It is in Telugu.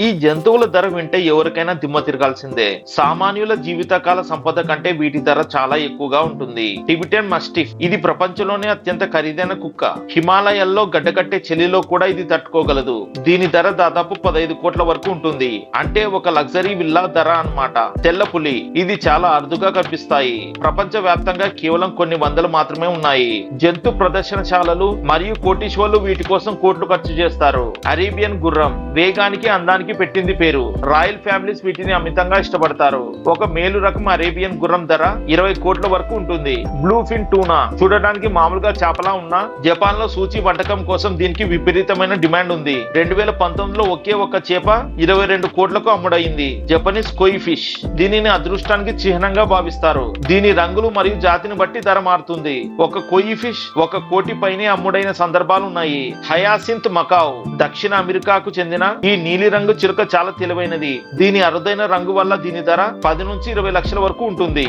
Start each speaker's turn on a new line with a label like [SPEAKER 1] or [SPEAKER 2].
[SPEAKER 1] ఈ జంతువుల ధర వింటే ఎవరికైనా దిమ్మ తిరగాల్సిందే. సామాన్యుల జీవితకాల సంపద కంటే వీటి ధర చాలా ఎక్కువగా ఉంటుంది. టిబెటన్ మస్టిఫ్ ఇది ప్రపంచంలోనే అత్యంత ఖరీదైన కుక్క. హిమాలయాల్లో గడ్డకట్టే చలిలో కూడా ఇది తట్టుకోగలదు. దీని ధర దాదాపు 15 కోట్ల వరకు ఉంటుంది. అంటే ఒక లగ్జరీ విల్లా ధర అన్నమాట. తెల్ల పులి ఇది చాలా అరుదుగా కనిపిస్తాయి. ప్రపంచ వ్యాప్తంగా కేవలం కొన్ని వందలు మాత్రమే ఉన్నాయి. జంతు ప్రదర్శనశాలలు మరియు కోటీశ్వర్లు వీటి కోసం కోట్లు ఖర్చు చేస్తారు. అరేబియన్ గుర్రం వేగానికి అందానికి పెట్టింది పేరు. రాయల్ ఫ్యామిలీస్ వీటిని అమితంగా ఇష్టపడతారు. ఒక మేలు రకం అరేబియన్ గుర్రం ధర 20 కోట్ల వరకు ఉంటుంది. బ్లూ ఫిన్ టూనా చూడడానికి మామూలుగా చేపలా ఉన్నా జపాన్ లో సూచి వంటకం కోసం దీనికి విపరీతమైన డిమాండ్ ఉంది. 2019లో ఒకే ఒక చేప 22 కోట్లకు అమ్ముడైంది. జపనీస్ కోయి ఫిష్ దీనిని అదృష్టానికి చిహ్నంగా భావిస్తారు. దీని రంగులు మరియు జాతిని బట్టి ధర మారుతుంది. ఒక కోయి ఫిష్ 1 కోటి పైనే అమ్ముడైన సందర్భాలు ఉన్నాయి. హయాసింత్ మకావ్ దక్షిణ అమెరికాకు చెందిన ఈ నీలిరంగు చిలుక చాలా తెలివైనది. దీని అరుదైన రంగు వల్ల దీని ధర 10 నుంచి 20 లక్షల వరకు ఉంటుంది.